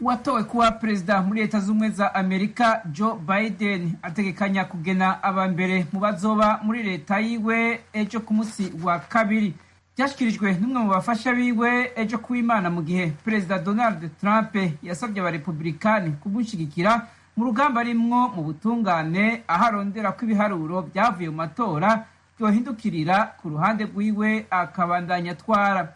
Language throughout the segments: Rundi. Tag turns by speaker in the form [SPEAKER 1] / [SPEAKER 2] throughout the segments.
[SPEAKER 1] Watowe kuwa perezida muri Leta z'Ubumwe za Amerika Joe Biden ategekanya kugena abambere mu bazoba muri leta yiwe ejo ku munsi wa kabiri. Byashyikirijwe n'umwe mu bafasha biwe ejo kuw'Imana mu gihe perezida Donald Trump yasabye abarepublikani kumushyigikira mu rugamba rimwo mu butungane, aho arondera ko ibiharuro byavuye mu matora byohindukirira ku ruhande rwiwe akabandanya atwara.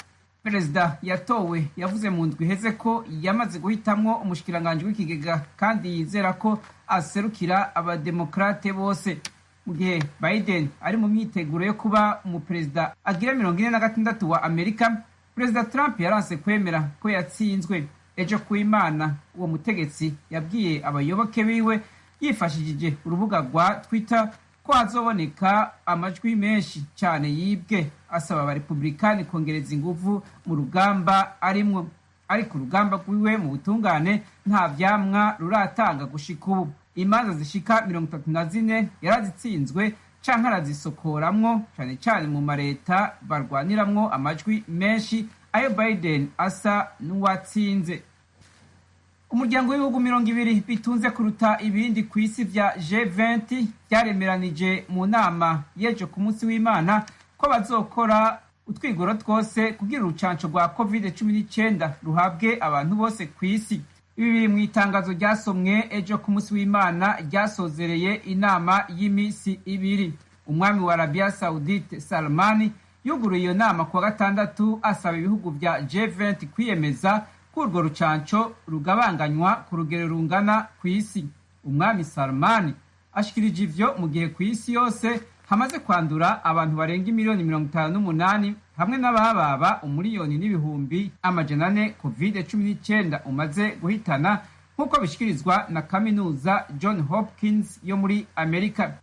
[SPEAKER 1] Perezida yatowe yavuze mu ndwi iheze ko yamaze guhitamwo umushikiranganji w'ikigega kandi yizera ko aserukira abademokrate bose. Mu gihe Biden ari mu myiteguro yo kuba umuperezida agira 46 wa Amerika, Perezida Trump yaranse kwemera ko yatsinzwe. Ejo kuw'Imana uwo mutegetsi yabwiye abayoboke biwe yifashishije urubuga rwa Twitter ko hazoboneka amajwi menshi cyane yibwe, asaba abarepublikani kongereza inguvu mu rugamba arimwo. Ariko urugamba rwiwe mu butungane nta vyamwa ruratanga gushika ubu. Imanza zishika 34 yarazitsinzwe canke arazisokoramwo, cane cane mu mareta barwaniramwo amajwi menshi, ayo Biden asa n'uwatsinze. Umuryango w'ibihugu 20 bitunze kuruta ibindi ku isi vya G20 byaremeranije mu nama y'ejo ku munsi w'Imana ko bazokora utwigoro twose kugira urucanco rwa COVID-19 ruhabwe abantu bose ku isi. Ibi biri mu itangazo ryasomwe ejo ku munsi w'Imana ryasozereye inama y'imisi ibiri. Umwami wa Arabia Saudite Salman yuguruye iyo nama kuwa gatandatu asaba ibihugu vya G20 kwiyemeza ko urwo rucanco rugabanganywa ku rugero rungana ku isi. Umwami Salman ashikirije ivyo mu gihe ku isi yose hamaze kwandura abantu barenga 58 hamwe n'abababa umuriyoni n'ibihumbi amajana 4 COVID-19 umaze guhitana, nk'uko bishikirizwa na kaminuza John Hopkins yo muri Amerika.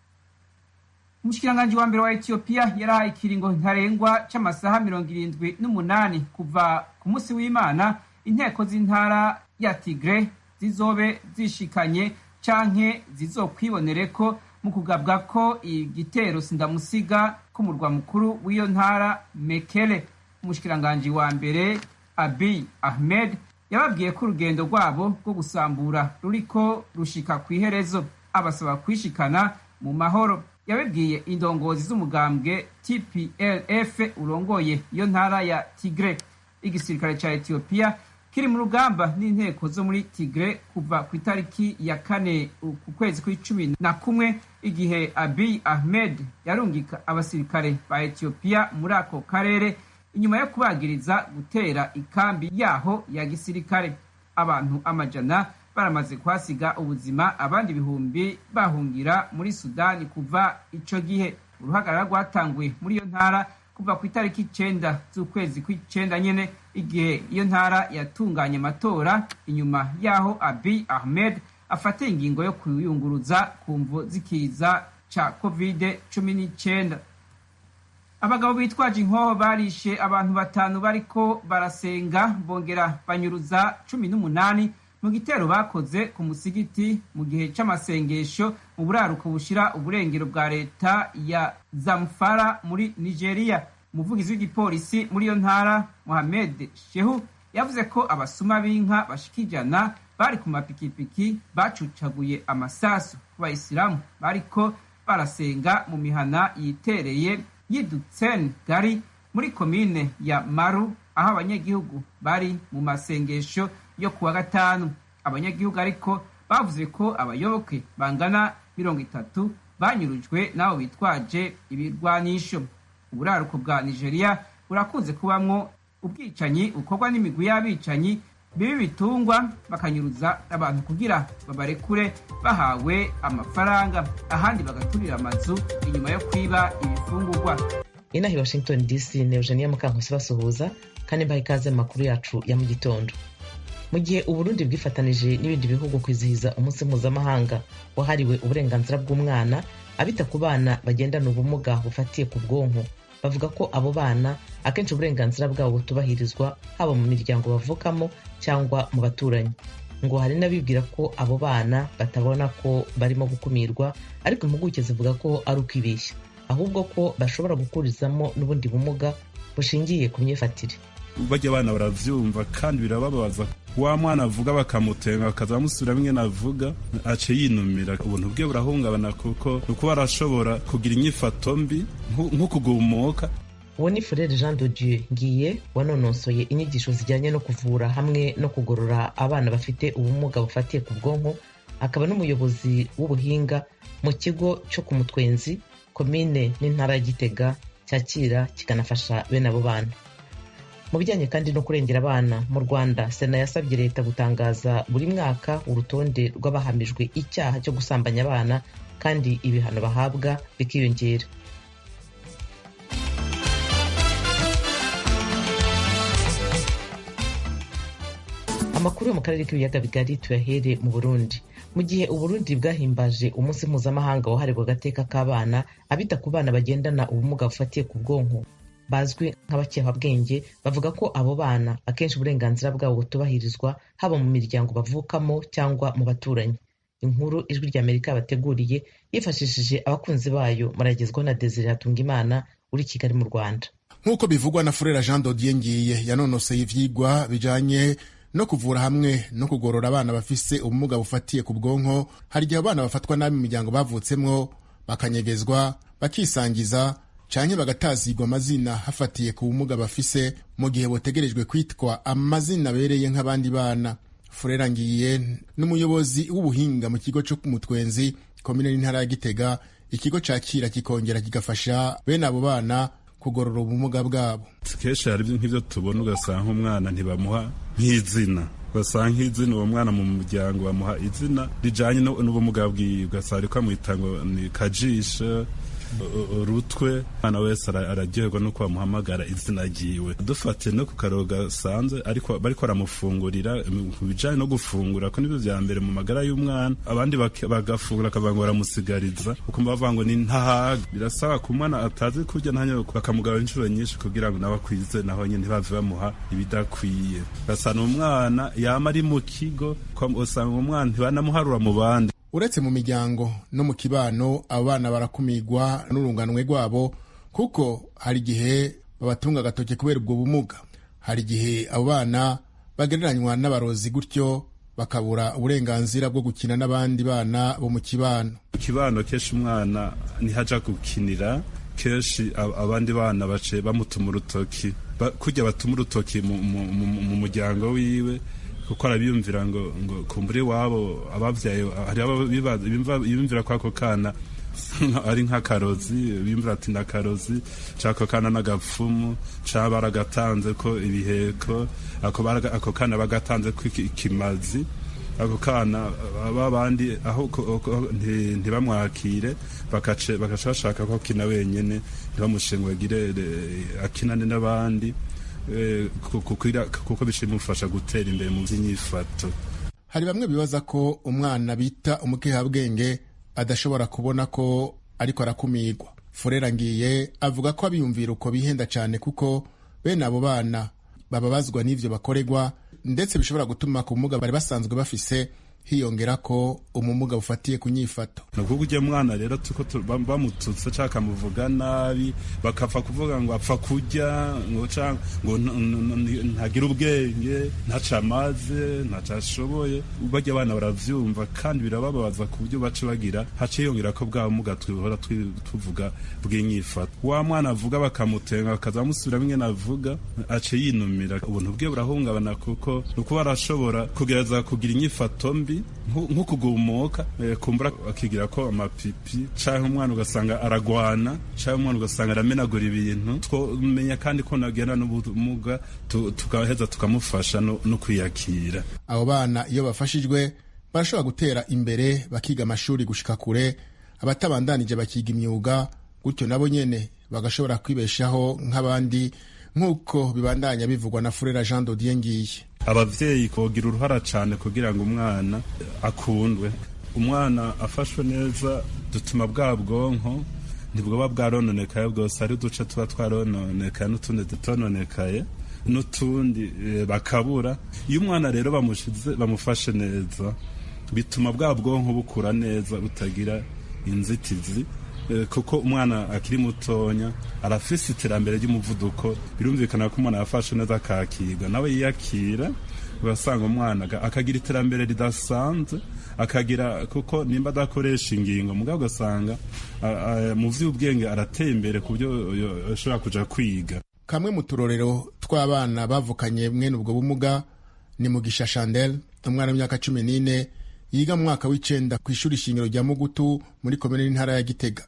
[SPEAKER 1] Umushikiranganji wa mbere wa Ethiopia yarahaye ikiringo ntarengwa c'amasaha 78 kuva ku munsi w'Imana inteko z'intara ya Tigre zizobe zishikanye canke zizokwibonereko mu kugabwa ko igitero sindamusiga ku murwa mukuru w'iyo ntara Mekele. Umushikiranganji wa mbere Abiy Ahmed yababwiye ko urugendo rwabo rwo gusambura ruriko rushika kw'iherezo, abasaba kwishikana mu mahoro. Yabibwiye indongozi z'umugambwe TPLF urongoye iyo ntara ya Tigre. Igisirikare ca Ethiopia kiri mu rugamba n'inteko zo muri Tigre kuva ku itariki ya 4 ku kwezi kwa11 igihe Abiy Ahmed yarungika abasirikare ba Ethiopia muri ako karere inyuma yo kubagiriza gutera ikambi yaho ya gisirikare. Abantu amajana baramaze kwasiga ubuzima, abandi bihumbi bahungira muri Sudani kuva ico gihe. Uruhagarara rwatanguye muri iyo ntara kuva ku itariki 9 z'ukwezi kwa9 nyene igihe iyo ntara yatunganya amatora inyuma yaho Abiy Ahmed afata ingingo yo kuyunguruza ku mvo zikiza ca COVID-19. Abagabo bitwaje inkoho barishe abantu 5 bariko barasenga bongera banyuruza 18 mu gitero bakoze ku musigiti mu gihe c'amasengesho mu buraruko bushira uburengero bwa leta ya Zamfara muri Nigeria. Umuvugizi w'igipolisi muri iyo ntara Mohamed Shehu yavuze ko abasuma b'inka bashikijana bari ku mapikipiki bacucaguye amasasu ku bayisilamu bariko barasenga mu mihana yitereye y'Idutsen Gari muri komine ya Maru, aho abanyagihugu bari mu masengesho yo kuwa gatanu. Abanyagihugu ariko bavuze ko abayoboke bangana 30 banyurujwe nabo bitwaje ibirwanisho. Uburaruko bwa Nigeria burakunze kubamwo ubwicanyi ukorwa n'imigwi y'abicanyi bibi bitungwa bakanyuruza abantu kugira babarekure bahawe amafaranga, ahandi bagaturira amazu inyuma yo kwiba ibifungurwa.
[SPEAKER 2] Inahi Washington DC ni Eugenia Mukankusi basuhuza kandi mbaye ikaze makuru yacu ya mu gitondo. Mu gihe Uburundi bwifatanije n'ibindi bihugu kwizihiza umunsi mpuzamahanga wahariwe uburenganzira bw'umwana, abita ku bana bagendana ubumuga bufatiye ku bwonko, bavuga ko abo bana akenshi uburenganzira bwabo butubahirizwa haba mu miryango bavukamo cyangwa mu baturanyi. Ngo hari n'abibwira ko abo bana batabona ko barimo gukumirwa, ariko impuguke zivuga ko ari ukwibeshya, ahubwo ko bashobora gukurizamo n'ubundi bumuga bushingiye ku myifatire.
[SPEAKER 3] Bajya abana baravyumva kandi birababaza. Wa mwana avuga bakamutenga bakaza bamusubira bimwe navuga ace yinumira, ubuntu bwe burahungabana kuko nuko barashobora kugira inyifato mbi nko kugumuka.
[SPEAKER 2] Uwo ni Frere Jean de Dieu Ngiye wanonosoye inyigisho zijyanye no kuvura hamwe no kugorora abana bafite ubumuga bufatiye ku bwonko, akaba n'umuyobozi w'ubuhinga mu kigo cyo ku Mutwenzi, komine n'intara ya Gitega, cyakira kikanafasha bene abo bana. Mu bijyanye kandi no kurengera abana mu Rwanda, Sena yasabye leta gutangaza buri mwaka urutonde rw'abahamijwe icyaha cyo gusambanya abana kandi ibihano bahabwa bikiyongera. Amakuru yo mu karere k'ibiyaga bigari tuyahere mu Burundi. Mu gihe Uburundi bwahimbaje umunsi mpuzamahanga wahariwe agateka k'abana, abita ku bana bagendana ubumuga bufatiye ku bwonko bazwi nk'abakebabwenge bavuga ko abo bana akenshi uburenganzira bwabo butubahirizwa haba mu miryango bavukamo cyangwa mu baturanyi. Inkuru Ijwi ry'Amerika bateguriye yifashishije abakunzi bayo, muragezwa na Desire Hatungimana uri Kigali mu Rwanda.
[SPEAKER 4] Nk'uko bivugwa na Frere Jean de Dieu Ngiye yanonoseye ivyigwa bijanye no kuvura hamwe no kugorora abana bafise ubumuga bufatiye ku bwonko, hari igihe abana bafatwa nabi mu miryango bavutsemwo, bakanyegezwa, bakisangiza canke bagatazigwa amazina hafatiye ku bumuga bafise mu gihe botegerejwe kwitwa amazina abereye nk'abandi bana. Frere Ngiye n'umuyobozi w'ubuhinga mu kigo cyo ku Mutwenzi, komine n'intara ya Gitega, ikigo cakira kikongera kigafasha bene abo bana kugorora ubumuga bwabo.
[SPEAKER 3] Kenshi hari nk'ivyo tubona ugasanga nk'umwana ntibamuha nk'izina, ugasanga nk'izina uwo mwana mu muryango bamuha izina rijanye n'ubumuga bwiwe, ugasanga ariko amwita ngo ni Kajisha, Urutwe. Mwana wese araryoherwa nuko bamuhamagara izina ryiwe. Dufate no ku karoro gasanzwe ariko bariko baramufungurira ku bijanye no gufungura ko nibyo vya mbere mu magara y'umwana, abandi bagafungura akavuga ngo baramusigariza, ukumva bavuga ngo ni ntahaga. Birasaba ku mwana atazi kurya ntanyo bakamugaba inshuro nyinshi kugira ngo nabakwize naho nyine ntibave bamuha ibidakwiye. Gasana umwana yama ari mu kigo, usanga umwana ntibanamuharura mu bandi.
[SPEAKER 4] Uretse mu miryango no mu kibano, abana barakumigwa n'urunganwe rwabo kuko hari igihe babatunga agatoke kubera ubwo bumuga. Hari igihe abo bana bagereranywa n'abarozi, gutyo bakabura uburenganzira bwo gukina n'abandi bana bo mu kibano.
[SPEAKER 3] Mu kibano kenshi umwana ntihaja gukinira, kenshi abandi bana bace bamutuma urutoki, kurya batuma urutoki mu muryango wiwe, kuko arabiyumvira ngo kumbure wabo abavyaye hari biyumvira ko ako kana ari nk'akarozi, biyumvira ati ndakarozi cako kana n'agapfumu caba baragatanze ko ibiheko, ako kana bagatanze ko ikimazi, ako kana abandi aho ntibamwakire bakaca bashaka ko kina wenyene, ntibamushengwe gire akinane n'abandi kuko bishimufasha gutera imbere mu by'inyifato.
[SPEAKER 4] Hari bamwe bibaza ko umwana bita umukehabwenge adashobora kubona ko ariko arakumigwa. Frere Ngiye avuga ko abiyumvira uko bihenda cyane kuko bene abo bana bababazwa n'ivyo bakoregwa, ndetse bishobora gutuma ku bumuga bari basanzwe bafise hiyongera ko umumuga bufatiye ku nyifato.
[SPEAKER 3] Nukuvuga ujya mwana rero tuko bamututse cyangwa kamuvuga nabi, bakapfa kuvuga ngo apfa kurya ngo ntagira ubwenge, ntacamaze, ntacashoboye. Bajya abana baravyumva kandi birababaza ku buryo bace bagira hace yongera ko bwa bumuga twihora tuvuga bw'inyifato. Wa mwana avuga bakamutenga bakaza bamusubira bimwe navuga ace yinumira, ubuntu bwe burahungabana kuko nuko barashobora kugereza kugira inyifato mbi nko kugumuka, kumbura akigira ko amapipi, canke umwana ugasanga aragwana, canke umwana ugasanga aramenagura ibintu. Twomenya kandi ko nagenda n'ubumuga tukaheza tukamufasha no kwiyakira.
[SPEAKER 4] Abo bana iyo bafashijwe barashobora gutera imbere, bakiga amashuri gushika kure, abatabandanije bakiga imyuga, gutyo nabo nyene bagashobora kwibeshaho nk'abandi, nk'uko bibandanya bivugwa na Frere Jean de Dieu Ngiye.
[SPEAKER 3] Abavyeyi kogira uruhara cyane kugira ngo umwana akundwe. Umwana afashwe neza dutuma bwa bwonko ntibwoba bwarononekaye bwose, ari uduce tuba twarononekaye n'utundi dutononekaye n'utundi bakabura. Iyo umwana rero bamufashe neza bituma bwa bwonko bukura neza butagira inzitizi, kuko umwana akiri mutonya arafise iterambere ry'umuvuduko. Birumvikana ko umwana yafashe neza akakiga nawe yiyakira, ugasanga umwana akagira iterambere ridasanzwe, akagira kuko nimba adakoresha ingingo mugabo ugasanga mu vy'ubwenge arateye imbere ku byo ashobora kuja kwiga.
[SPEAKER 4] Kamwe mu turorero tw'abana bavukanye mwene ubwo bumuga ni Mugisha Chandel, umwana w'imyaka 14 yiga mu mwaka w'icenda ku ishuri shingiro rya Mugutu muri komune y'intara ya Gitega.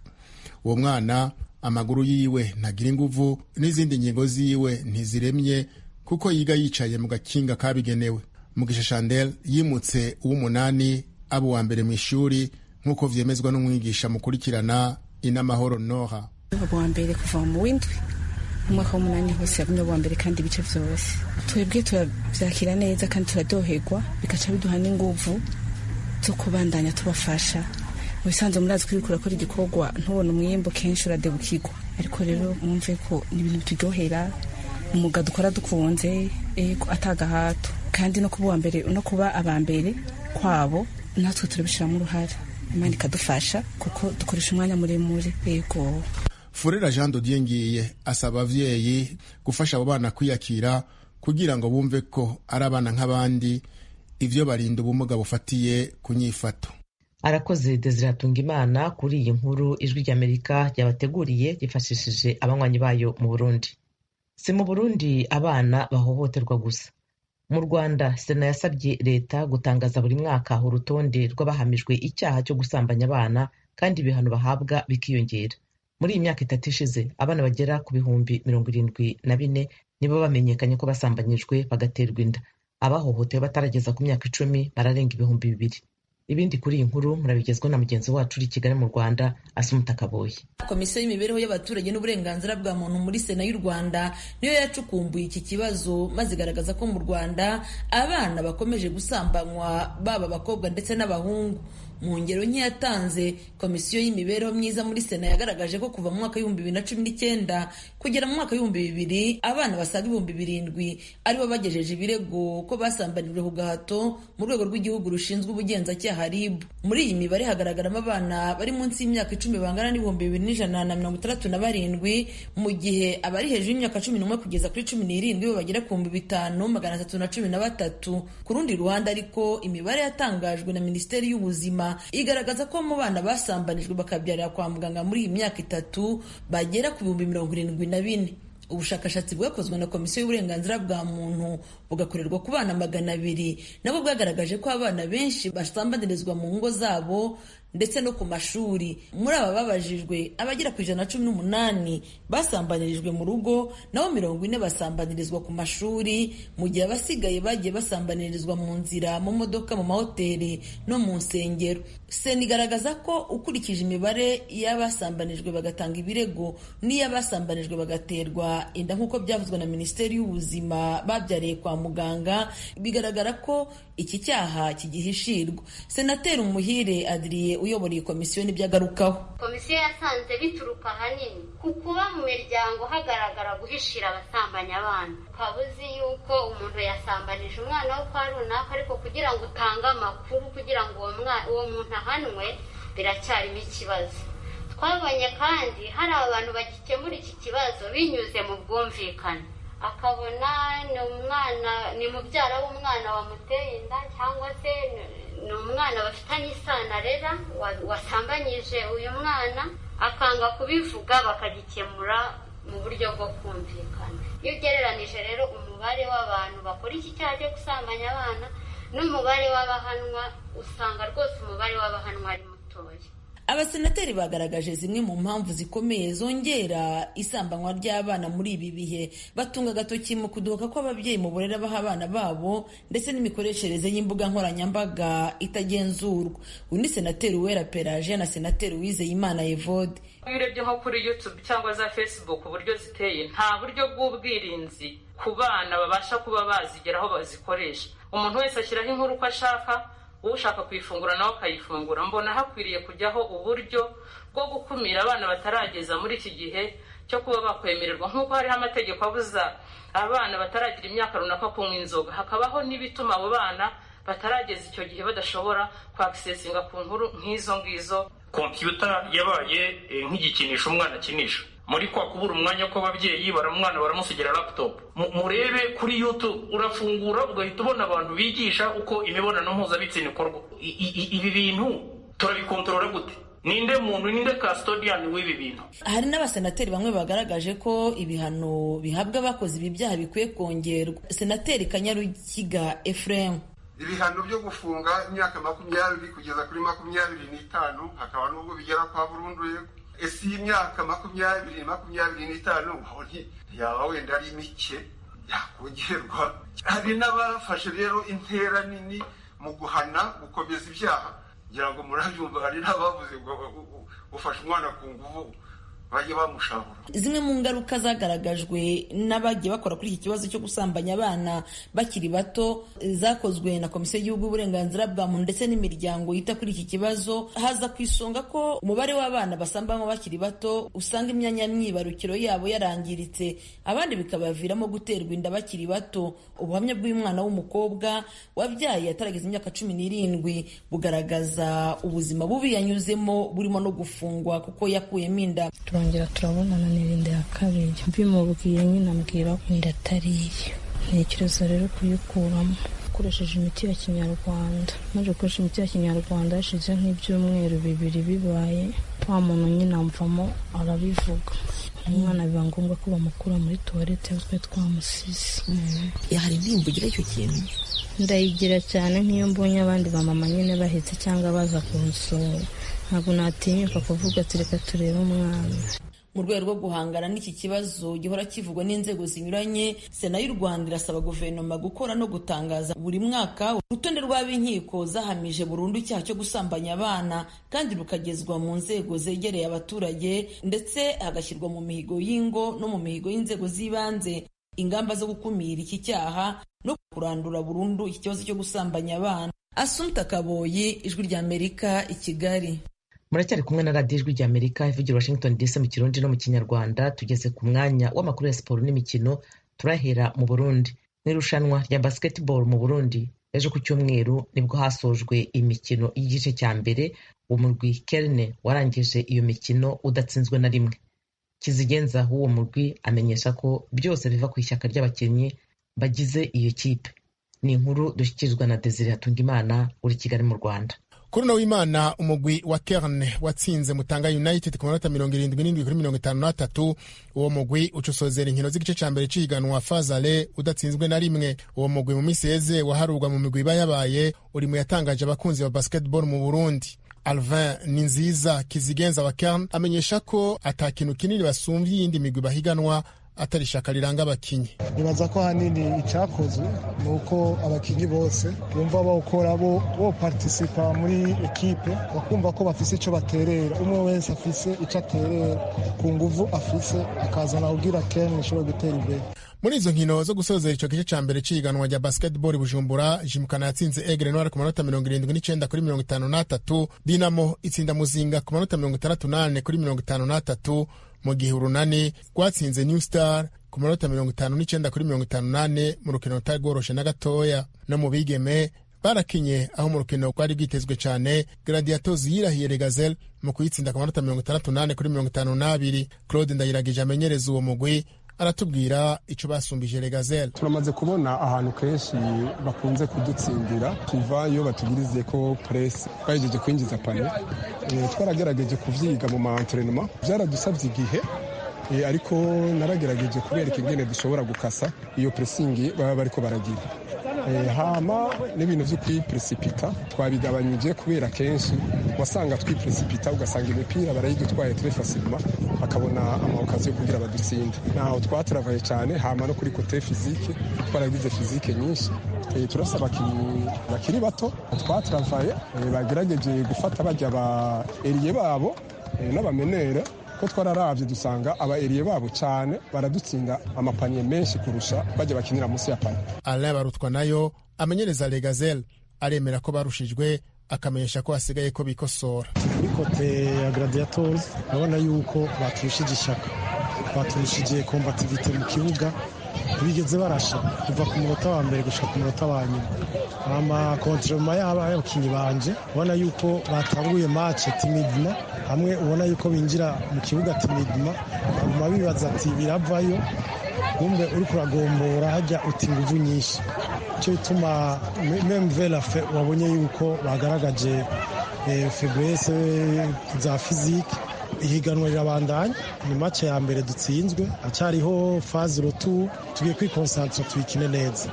[SPEAKER 4] Uwo mwana amaguru yiwe ntagira inguvu n'izindi ngingo ziwe ntiziremye kuko yiga yicaye mu gakinga kabigenewe. Mugisha Chandel yimutse uw'umunani abo wa mbere mu ishuri nk'uko vyemezwa n'umwigisha mukurikirana Inamahoro Nora.
[SPEAKER 5] Abo wa mbere kuva mu w'indwi umwaka w'umunani hose yagumye abo wa mbere kandi ibice vyose twebwe turavyakira neza kandi turadoherwa, bikaca biduha n'inguvu zo kubandanya tubafasha. Mu bisanzwe murazi ko uriko urakora igikorwa ntubona umwimbo kenshi uradebukirwa, ariko rero mwumve ko ni ibintu bituryohera, umwuga dukora dukunze atagahato, kandi no kuba abambere kwabo natwe turabishiramo uruhare. Imana ikadufasha kuko dukoresha umwanya muremure. Yego.
[SPEAKER 4] Furera Jean Dodier Ngiye asaba abavyeyi gufasha abo bana kwiyakira kugira ngo bumve ko ari abana nk'abandi, ivyo barinda ubumuga bufatiye ku nyifato.
[SPEAKER 2] Arakoze Desire Hatungimana kuri iyi nkuru Ijwi ry'Amerika ryabateguriye ryifashishije abanywanyi bayo mu Burundi. Si mu Burundi abana bahohoterwa gusa. Mu Rwanda Sena yasabye leta gutangaza buri mwaka urutonde rw'abahamijwe icyaha cyo gusambanya abana kandi ibihano bahabwa bikiyongera. Muri iyi myaka 3 ishize abana bagera ku 74,000 nibo bamenyekanye ko basambanyijwe bagaterwa inda. Abahohotewe batarageza ku myaka 10 bararenga 2,000. Ibindi kuri iyi nkuru murabigezwa na mugenzi wacu uri Kigali mu Rwanda Asumuta Kaboyi.
[SPEAKER 6] Komisiyo y'imibereho y'abaturage n'uburenganzira bwa muntu muri Sena y'u Rwanda niyo yacukumbuye iki kibazo maze igaragaza ko mu Rwanda abana bakomeje gusambanywa baba abakobwa ndetse n'abahungu. Mu ngero nke yatanze, Komisiyo y'imibereho myiza muri Sena yagaragaje ko kuva mu mwaka w'2019 kugera mu mwaka w'2000 abana basaga 7,000 aribo bagejeje ibirego ko basambanijwe ku gahato mu rwego rw'igihugu rushinzwe ubugenzacyaha RIB. Muri iyi mibare hagaragaramo abana bari munsi y'imyaka 10 bangana n'2,167, mu gihe abari hejuru y'imyaka 11 kugeza kuri 17 bo bagera ku 5,313. Ku rundi ruhande ariko imibare yatangajwe na Minisiteri y'Ubuzima igaragaza ko mu bana basambanijwe bakabyarira kwa muganga muri iyi myaka 3 bagera ku 74,000. Ubushakashatsi bwakozwe na Komisiyo y'uburenganzira bwa muntu bugakorerwa ku bana 200 nabo bwagaragaje ko abana benshi basambanirizwa mu ngo zabo ndetse no ku mashuri. Muri aba babajijwe abagera ku 118 basambanirijwe mu rugo, naho 40 basambanirizwa ku mashuri, mu gihe abasigaye bagiye basambanirizwa mu nzira, mu modoka, mu mahoteli no mu nsengero. Sena igaragaza ko ukurikije imibare y'abasambanijwe bagatanga ibirego n'iy'abasambanijwe bagaterwa inda nk'uko byavuzwe na Minisiteri y'Ubuzima babyariye kwa muganga, bigaragara ko iki cyaha kigihishirwa. Senateri Umuhire Adrien uyobora iyi komisiyo n'ibyagarukaho.
[SPEAKER 7] Komisiyo yasanze bituruka ahanini ku kuba mu miryango hagaragara guhishira abasambanya abana. Ukaba uzi yuko umuntu yasambanije umwana wo kwa runaka, ariko kugira ngo utange amakuru kugira ngo uwo muntu ahanwe biracyarimo ikibazo. Twabonye kandi hari abantu bagikemura iki kibazo binyuze mu bwumvikane, akabona ni mubyara w'umwana wamuteye inda cyangwa se ni umwana bafitanye isano arera wasambanyije uyu mwana, akanga kubivuga bakagikemura mu buryo bwo kumvikana. Iyo ugereranije rero umubare w'abantu bakora iki cyaha cyo gusambanya abana n'umubare w'abahanwa, usanga rwose umubare w'abahanwa ari mutoya.
[SPEAKER 6] Abasenateri bagaragaje zimwe mu mpamvu zikomeye zongera isambanywa ry'abana muri ibi bihe, batunga agatoki mu kudohoka kw'ababyeyi mu burere baha abana babo ndetse n'imikoreshereze y'imbuga nkoranyambaga itagenzurwa. Uyu ni Senateri Uwera Pelagie na Senateri Uwizeyimana Evode.
[SPEAKER 8] Iyo urebye nko kuri YouTube cyangwa za Facebook uburyo ziteye, nta buryo bw'ubwirinzi ku bana babasha kuba bazigeraho bazikoresha. Umuntu wese ashyiraho inkuru uko ashaka, ushaka kuyifungura nawe akayifungura. Mbona hakwiriye kujyaho uburyo bwo gukumira abana batarageza muri iki gihe cyo kuba bakwemererwa, nk'uko hariho amategeko abuza abana bataragira imyaka runaka kunywa inzoga, hakabaho n'ibituma abo bana batarageza icyo gihe badashobora kwakisesinga ku nkuru nk'izo ngizo.
[SPEAKER 9] Kompiyuta yabaye nk'igikinisho umwana akinisha. Muri kwa kubura umwanya ko ababyeyi umwana baramusigira laptop. Murebe kuri YouTube urafungura ugahita ubona abantu bigisha uko imibonano mpuzabitsina ikorwa. Ibi bintu turabikontorora gute? Ninde muntu, ninde custodian w'ibi bintu?
[SPEAKER 6] Hari n'abasenateri bamwe bagaragaje ko ibihano bihabwa abakoze ibi byaha bikwiye kongerwa. Senateri Kanyarukiga Ephraim:
[SPEAKER 10] ibihano byo gufunga imyaka 20 kugeza kuri 25 hakaba n'ubwo bigera kwa burundu. Ese imyaka 25 yaba wenda ari mike yakongerwa. Hari n'abafashe rero intera nini mu guhana gukomeza ibyaha, ngira ngo murabyumva. Hari n'abavuze ngo ufashe umwana ku nguvu bajye bamushabura.
[SPEAKER 6] Zimwe mu ngaruka zagaragajwe n'abagiye bakora kuri iki kibazo cyo gusambanya abana bakiri bato zakozwe na Komisiyo y'Igihugu y'Uburenganzira bwa Muntu ndetse n'imiryango yita kuri iki kibazo, haza ku isonga ko umubare w'abana basambanywa bakiri bato usanga imyanya myibarukiro yabo yarangiritse, abandi bikabaviramo guterwa inda bakiri bato. Ubuhamya bw'umwana w'umukobwa wabyaye atarageza imyaka 17 bugaragaza ubuzima bubi yanyuzemo, burimo no gufungwa kuko yakuyemo inda.
[SPEAKER 5] Turongera turabonana n'irinde ya kabiri, mbimubwiye nyine ambwira ko inda atariye. Ntekereza rero kuyikuramo ukoresheje imiti ya Kinyarwanda. Maze gukoresha imiti ya Kinyarwanda hashize nk'ibyumweru 2 bibaye, wa muntu nyine amvamo arabivuga. Umwana biba ngombwa ko bamukura muri toilette twe twamusize.
[SPEAKER 2] Hari indirimbo ugira icyo kintu?
[SPEAKER 5] Ndayigira cyane nk'iyo mbonye abandi bamama nyine bahetse cyangwa baza kunsura, ntabwo natinyuka kuvuga ati reka turebe umwana.
[SPEAKER 6] Mu rwego rwo guhangana n'iki kibazo gihora kivugwa n'inzego zinyuranye, Sena y'u Rwanda irasaba guverinoma gukora no gutangaza buri mwaka urutonde rw'ab'inkiko zahamije burundu icyaha cyo gusambanya abana, kandi rukagezwa mu nzego zegereye abaturage, ndetse hagashyirwa mu mihigo y'ingo no mu mihigo y'inzego z'ibanze ingamba zo gukumira iki cyaha no kurandura burundu iki kibazo cyo gusambanya abana. Assumpta Kaboyi, Ijwi ry'Amerika, i Kigali.
[SPEAKER 2] Muracyari kumwe na radiyo Ijwi ry'Amerika ivugira Washington DC mu Kirundi no mu Kinyarwanda. Tugeze ku mwanya w'amakuru ya siporo n'imikino. Turahera mu Burundi. Mu irushanwa rya basketball mu Burundi, ejo ku cyumweru nibwo hasojwe imikino y'igice cya mbere. Umurwi Kerne warangije iyo mikino udatsinzwe na rimwe. Kizigenza w'uwo murwi amenyesha ko byose biva ku ishyaka ry'abakinnyi bagize iyo kipe. Ni inkuru dushyikirizwa na Desire Hatungimana uri Kigali mu Rwanda.
[SPEAKER 4] Kuri uno w'Imana umugwi wa Kerne watsinze Mutanga United ku manota 77-53. Uwo mugwi ucusozera inkino z'igice ca mbere ciganwa Fazale udatsinzwe na rimwe. Uwo mugwi mu misi yeze waharurwa mu migwi bayabaye uri mu yatangaje abakunzi ba basketball mu Burundi. Alvin Ninziza Kizigenza wa Kerne amenyesha ko atakintu kinini basumvye iyindi migwi bahiganwa atari ishaka riranga abakinyi.
[SPEAKER 11] Nibaza ko hanini icakozwe nuko abakinyi bose bumva bawukora bo participa muri ekipe, bakumva ko bafise ico baterera, umwe wese afise ico aterera ku nguvu afise akazana kugira Kerne ishobora gutera imbere.
[SPEAKER 4] Muri izo nkino zo gusozera ico gice ca mbere ciganwa rya basketball Bujumbura, Jimkana yatsinze Aigle Noir ku manota 79-53. Dinamo itsinda Muzinga ku manota 68-53, mu gihe Urunani rwatsinze New Star ku manota 59-58 mu rukino rutagoroshe na gatoya. No mu bigeme barakinye aho mu rukino rwari rwitezwe cyane Gladiators yirahiye Regazel mu kuyitsinda ku manota 68-52. Claude Ndayiragije amenyereza uwo mugwi aratubwira ico basumbije Regazel.
[SPEAKER 12] Turamaze kubona ahantu kenshi bakunze kudutsindira tuva iyo batugirize ko press bayijeje kwinjiza panier. Twaragerageje kuvyiga mu ma entraînement, byaradusabye igihe, ariko naragerageje kubereka ingene dushobora gukasa iyo pressing baba bariko baragira. Hama n'ibintu vyo kwiprecipitar twabigabanyije kubera kenshi wasanga twiprecipitar ugasanga imipira barayidutwaye très facilement bakabona amawukazi yo kugira badutsinde. Naho twatravaye cyane, hama no kuri côté physique twaragize physique nyinshi. Turasaba bakiri bato twatravaye bagerageje gufata bajya ba eriye babo n'abamenere ko twararavye dusanga aba eriye babo cyane baradutsinda amapaniye menshi kurusha bajya bakinira munsi ya paniye.
[SPEAKER 4] Alain Barutwa nayo amenyereza Regazel aremera ko barushijwe, akamenyesha ko hasigaye ko bikosora.
[SPEAKER 11] Kuri kote ya Gladiators urabona yuko baturushije ishaka, baturushije combativite mu kibuga, bigeze barasha kuva ku munota wa mbere gushika ku munota wa nyuma. Amakontrema y'abakinnyi banje ubona yuko batanguye match timidma, hamwe ubona yuko binjira mu kibuga timidma, baguma bibaza ati biravayo, kumbe uri kuragombora hajya uti inguvu nyinshi. Cyo bituma memvelafe wabonye yuko bagaragaje faiblesse za physique. Ihiganwa rirabandanya, ni match ya mbere dutsinzwe, acyariho phase retour, tugiye kwikonsantra tuyikine neza.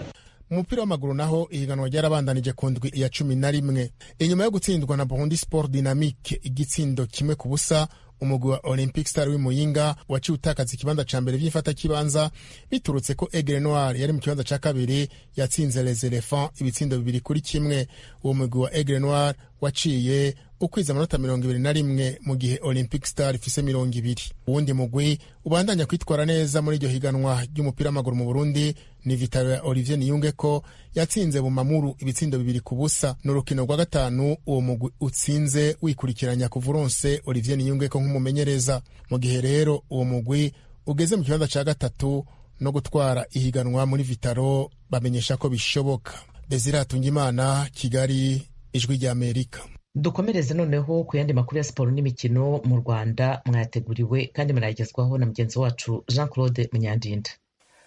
[SPEAKER 4] Mu mupira w'amaguru naho ihiganwa ryarabandanije ku ndwi ya 11. Inyuma yo gutsindwa na Burundi Sport Dynamique igitsindo 1-0, umugwi wa Olympic Star w'Imuyinga waciye utakaza ikibanza ca mbere vy'ifata kibanza biturutse ko Aigle Noir yari mu kibanza ca kabiri yatsinze Les Elephants ibitsindo 2-1. Uwo mugwi wa Aigle Noir waciye ukwiza amanota 21 mu gihe Olympic Star ifise 20. Uwundi mugwi ubandanya kwitwara neza muri iryo higanwa ry'umupira w'amaguru mu Burundi ni Vitalo ya Olivier Niyungeko yatsinze Bumamuru ibitsindo 2-0. N'urukino rwa gatanu uwo mugwi utsinze wikurikiranya kuvuronse Olivier Niyungeko nk'umumenyereza. Mu gihe rero uwo mugwi ugeze mu kibanza ca gatatu no gutwara ihiganwa muri Vitalo bamenyesha ko bishoboka. Desire Hatungimana, Kigali, Ijwi rya Amerika.
[SPEAKER 2] Dukomereze noneho ku yandi makuru ya siporo n'imikino mu Rwanda, mwayateguriwe kandi murayagezwaho na mugenzi wacu Jean Claude Munyandinda.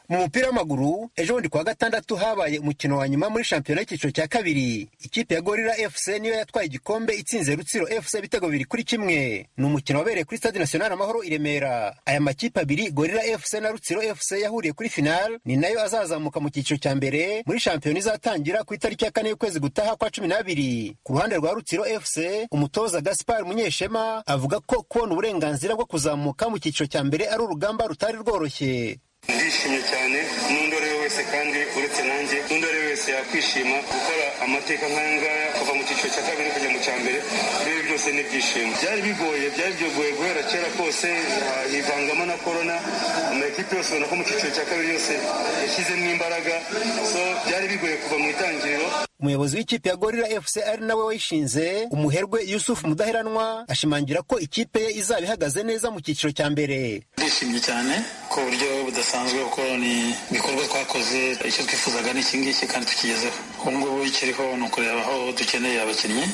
[SPEAKER 13] Mu mupira w'amaguru ejo bundi kuwa gatandatu habaye umukino wa nyuma muri shampiyona y'icyiciro cya kabiri. Ikipe ya Gorilla FC niyo yatwaye igikombe itsinze Rutsiro FC ibitego 2-1. Ni umukino wabereye kuri Stade National Amahoro i Remera. Aya makipe abiri Gorilla FC na Rutsiro FC yahuriye kuri final, ni nayo azazamuka mu cyiciro cya mbere muri shampiyona izatangira ku itariki ya 4 y'ukwezi gutaha kwa 12. Ku ruhande rwa Rutsiro FC, umutoza Gaspard Munyeshema avuga ko kubona uburenganzira bwo kuzamuka mu cyiciro cya mbere ari urugamba rutari rworoshye.
[SPEAKER 14] Ndishimye cyane n'undi ari we wese kandi uretse nanjye n'undi ari we wese yakwishima gukora amateka nk'aya ngaya kuva mu cyiciro cya kabiri kujya mu cya mbere. Ibi byose ni ibyishimo. Byari bigoye guhera kera kose, hivangamo na korona, amakipe yose ubona ko mu cyiciro cya kabiri yose yashyizemo imbaraga, so byari bigoye kuva mu itangiriro.
[SPEAKER 13] Umuyobozi w'ikipe ya Gorilla FC ari nawe wayishinze, umuherwe Yusuf Mudaheranwa, ashimangira ko ikipe ye izaba ihagaze neza mu cyiciro cya mbere.
[SPEAKER 15] Ndishimye cyane ko buryo budasanzwe kuko ni ibikorwa twakoze, icyo twifuzaga ni ikingiki kandi tukigezeho. Ubu ngubu ikiriho ni ukureba aho dukeneye abakinnyi,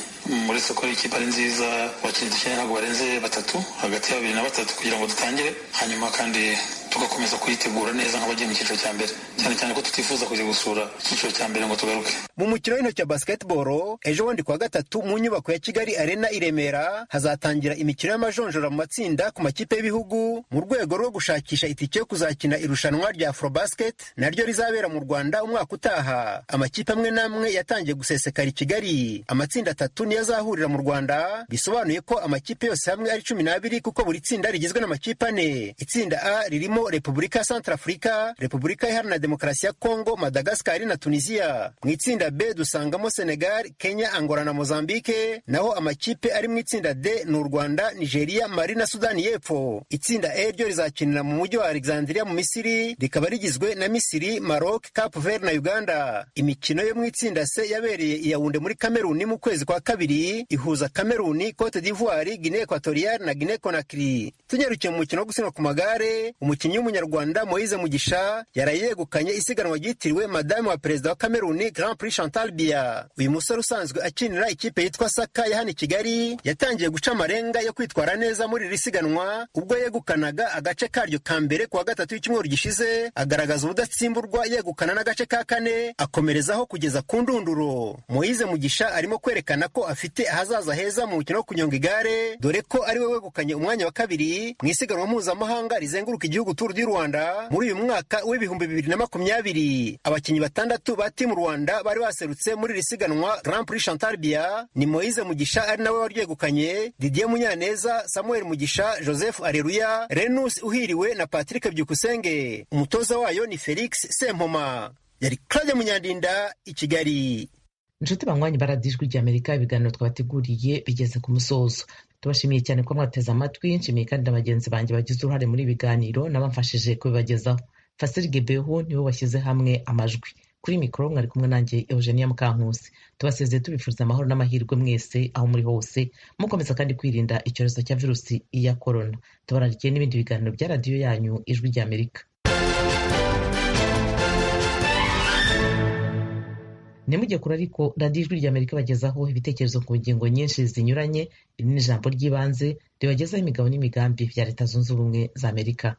[SPEAKER 15] muri soko ikipe ari nziza, abakinnyi dukeneye ntabwo barenze 3, hagati ya 2 na 3 kugira ngo dutangire, hanyuma kandi tugakomeza kuyitegura neza nk'abagiye mu cyiciro cya mbere, cyane cyane ko tutifuza kujya gusura icyiciro cya mbere ngo tugaruke.
[SPEAKER 13] Mu mukino w'intoki wa basketball ejo bundi kuwa gatatu mu nyubako ya Kigali Arena i Remera hazatangira imikino y'amajonjora mu matsinda ku makipe y'ibihugu mu rwego rwo gushakisha itike yo kuzakina irushanwa rya Afrobasket naryo rizabera mu Rwanda umwaka utaha. Amakipe amwe namwe yatangiye gusesekara i Kigali. Amatsinda 3 niyo azahurira mu Rwanda, bisobanuye ko amakipe yose hamwe ari 12 kuko buri tsinda rigizwe n'amakipe 4. Itsinda A ririmo Repubulika Centrafrica, Repubulika Iharanira Demokarasi ya Kongo, Madagascar na Tunisia. Mu itsinda B dusangamo Senegal, Kenya, Angola na Mozambique, naho amakipe ari mu itsinda D ni Rwanda, Nigeria, Mali na Sudani y'Epfo. Itsinda E ryo rizakinira mu mujyi wa Alexandria mu Misiri, rikaba rigizwe na Misiri, Maroc, Cape Verde na Uganda. Imikino yo mu itsinda C yabereye i Yaounde muri Cameroon mu kwezi kwa kabiri, ihuza Cameroon, Cote d'Ivoire, Guinée Equatoriale na Guinée Conakry. Tunyarukiye mu mukino wo gusiganwa ku magare, umukinnyi w'umunyarwanda Moise Mugisha yarayegukanye isiganwa ryitiriwe Madame wa Perezida wa Cameroon Grand Prix Chantal Biya. Uyu musore usanzwe akinira ikipe yitwa Saka ya hano i Kigali yatangiye guca amarenga yo kwitwara neza muri iri siganwa ubwo yegukanaga agace karyo ka mbere kuwa gatatu w'icyumweru gishize, agaragaza ubudatsimburwa yegukana n'agace ka kane, akomerezaho kugeza ku ndunduro. Moise Mugisha arimo kwerekana ko afite ahazaza heza mu mukino wo kunyonga igare, dore ko ari we wegukanye umwanya wa kabiri mu isiganwa mpuzamahanga rizenguruka igihugu Tour du Rwanda muri uyu mwaka w'ibihumbi 2020. Abakinnyi 6 ba Team Rwanda bari baserutse muri iri siganwa Grand Prix Chantal Biya ni Moise Mugisha ari nawe waryegukanye, Didier Munyaneza, Samuel Mugisha, Joseph Areruya, Renus Uhiriwe na Patrick Byukusenge. Umutoza wayo ni Felix Sempoma. Yari Claude Munyandinda i Kigali.
[SPEAKER 2] Inshuti banywanyi baradijwe rya Amerika, ibiganiro twabateguriye bigeze ku musozo. Tubashimiye cyane ko mwateze amatwi, nshimiye kandi abagenzi banjye bagize uruhare muri ibiganiro n'abamfashije kubibagezaho. Fasiri Gebeho niwe washyize hamwe amajwi. kuri mikoro mwari kumwe nanjye Eugenia Mukankusi. Tubasezeye tubifuriza amahoro n'amahirwe mwese aho muri hose, mukomeza kandi kwirinda icyorezo cya virusi ya korona. Tubararikiye n'ibindi biganiro bya radiyo yanyu Ijwi ry'Amerika. Nimujye kure ariko radiyo Ijwi ry'Amerika bagezaho ibitekerezo ku ngingo nyinshi zinyuranye. Iri ni ijambo ry'ibanze ribagezaho imigabo n'imigambi bya Leta Zunze Ubumwe za Amerika.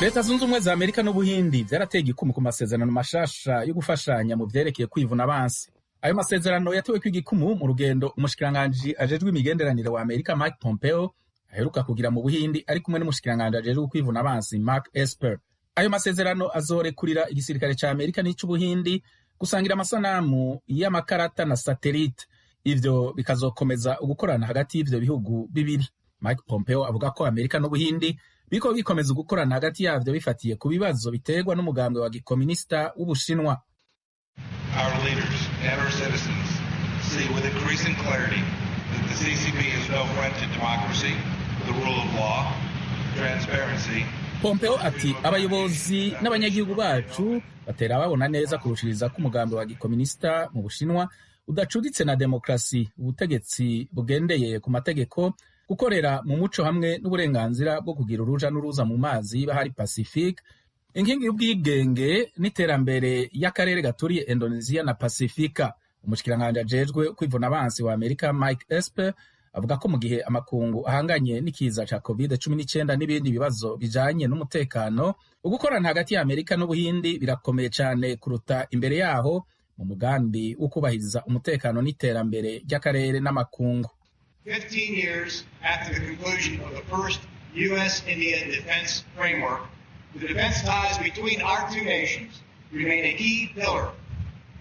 [SPEAKER 16] Leta Zunze Ubumwe za Amerika n'Ubuhindi vyarateye igikumu ku masezerano mashasha yo gufashanya mu vyerekeye kwivuna abansi. Ayo masezerano yatewe kw'igikumu mu rugendo umushikiranganji ajejwe imigenderanire wa Amerika Mike Pompeo aheruka kugira mu Buhindi ari kumwe n'umushikiranganji ajejwe kwivuna abansi Mark Esper. Ayo masezerano azorekurira igisirikare ca Amerika n'ic'Ubuhindi gusangira amasanamu y'amakarata na satellite. Ivyo bikazokomeza ugukorana hagati y'ivyo bihugu bibiri. Mike Pompeo avuga ko Amerika n'Ubuhindi biko bikomeza gukorana hagati yavyo bifatiye ku bibazo biterwa n'umugambwe wa gikomunista w'Ubushinwa.
[SPEAKER 17] Our leaders and our citizens see with increasing clarity that the CCP is no friend to democracy, the rule of law, transparency.
[SPEAKER 16] Pompeo ati abayobozi n'abanyagihugu bacu batera babona neza kurushiriza ko umugambi wa gikomunista mu Bushinwa udacuditse na demokrasi, ubutegetsi bugendeye ku mategeko, gukorera mu muco hamwe n'uburenganzira bwo kugira uruja n'uruza mu mazi y'ibahari Pacifique, inkingi y'ubwigenge n'iterambere y'akarere gaturiye Indonesia na Pasifika. Umushikiranganji ajejwe kwivuna abansi wa Amerika Mike Esper avuga ko mu gihe amakungu ahanganye n'ikiza ca COVID-19 n'ibindi bibazo bijanye n'umutekano, ugukorana hagati ya Amerika n'Ubuhindi birakomeye cane kuruta imbere yaho mu mugambi wo kubahiriza umutekano n'iterambere ry'akarere n'amakungu.
[SPEAKER 17] 15 years after the conclusion of the first U.S.-India defense framework, the defense ties between our two nations remain a key pillar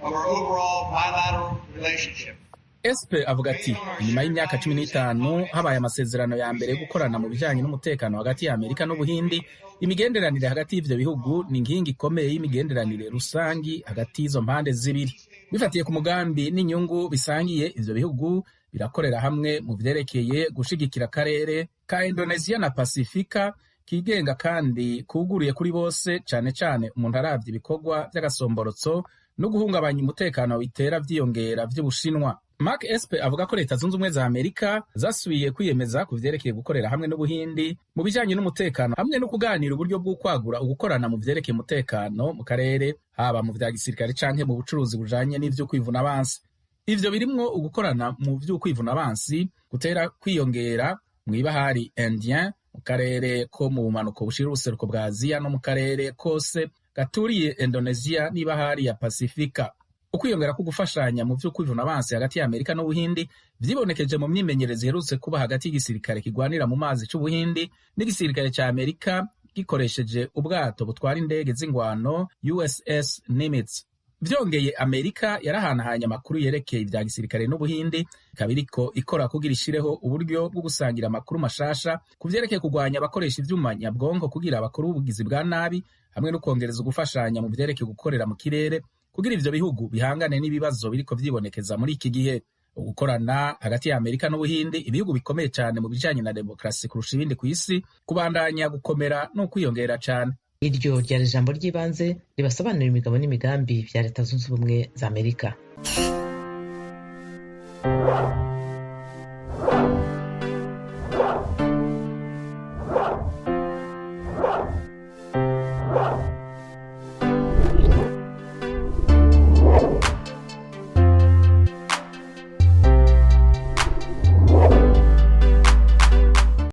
[SPEAKER 17] of our overall bilateral relationship.
[SPEAKER 16] Espe avuga ati nyuma y'imyaka 15 habaye amasezerano ya mbere gukorana mu bijanye n'umutekano hagati ya Amerika n'Ubuhindi. Imigenderanire hagati y'ivyo bihugu ni inkingi ikomeye y'imigenderanire rusangi hagati y'izo mpande zibiri. Bifatiye ku mugambi n'inyungu bisangiye, ivyo bihugu birakorera hamwe mu vyerekeye gushigikira akarere ka Indonesia na Pasifika kigenga kandi kuguriye kuri bose, cane cane umuntu aravye ibikorwa vy'agasomborotso no guhungabanya umutekano witera vyiyongera vy'Ubushinwa. Mark Esper avuga ko Leta Zunze Ubumwe za Amerika zasubiye kwiyemeza ku vyerekeye gukorera hamwe n'Ubuhindi mu bijanye n'umutekano hamwe no kuganira uburyo bwo kwagura ugukorana mu vyerekeye umutekano mu karere, haba mu vya gisirikare canke mu bucuruzi bujanye n'ivyo kwivuna abansi. Ivyo birimwo ugukorana mu vy'ukwivuna abansi gutera kwiyongera mw'ibahari Indien, mu karere ko mu bumanuko bushira ubuseruko bwa Aziya no mu karere kose gaturiye Indonesia n'ibahari ya Pasifika. Ukwiyongera ko gufashanya mu vy'ukwivuna abansi hagati ya Amerika n'Ubuhindi vyibonekeje mu myimenyerezo iherutse kuba hagati y'igisirikare kigwanira mu mazi c'Ubuhindi n'igisirikare ca Amerika gikoresheje ubwato butwara indege z'ingwano USS Nimitz. Vyongeye Amerika yarahanahanye amakuru yerekeye ivya gisirikare n'Ubuhindi, ikaba iriko ikora kugira ishireho uburyo bwo gusangira amakuru mashasha ku vyerekeye kugwanya abakoresha ivyuma nyabwonko kugira abakora ubugizi bwa nabi, hamwe no kongereza ugufashanya mu vyerekeye gukorera mu kirere kugira ivyo bihugu bihangane n'ibibazo biriko vyibonekeza muri iki gihe. Ugukorana hagati ya Amerika n'Ubuhindi, ibihugu bikomeye cane mu bijanye na demokrasi kurusha ibindi kw'isi, kubandanya gukomera no kwiyongera cane.
[SPEAKER 2] Iryo ryari ijambo ry'ibanze ribasobanurira imigabo n'imigambi vya Leta Zunze Ubumwe za Amerika.